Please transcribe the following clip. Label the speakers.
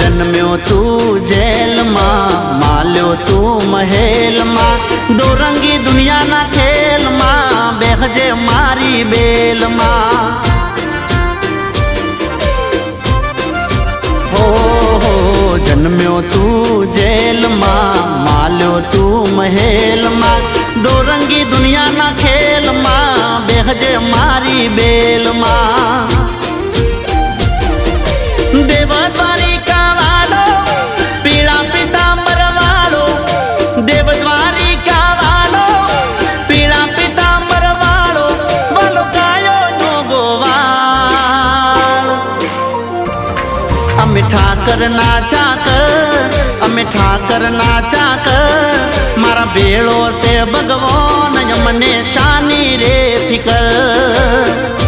Speaker 1: जन्म्यो तू जेल मां, माल्यो तू महल मां, दोरंगी दुनिया ना खेल मां, बेहजे मारी बेल मां। हो जन्म्यो तू जेल मां, माल्यो तू महल मां, दोरंगी दुनिया ना खेल मां, बेहजे मारी बेल मां। देवद्वारिका वालो पीड़ा पीतांबर वालो, देवद्वारिका वालो पीड़ा पीतांबर वालो, बोलो कायो नो गोवाल। अमे ठाकर नाचा कर, अमे ठाकर नाचा कर, मारा बेड़ो से भगवान यमने शानी रे फिकर।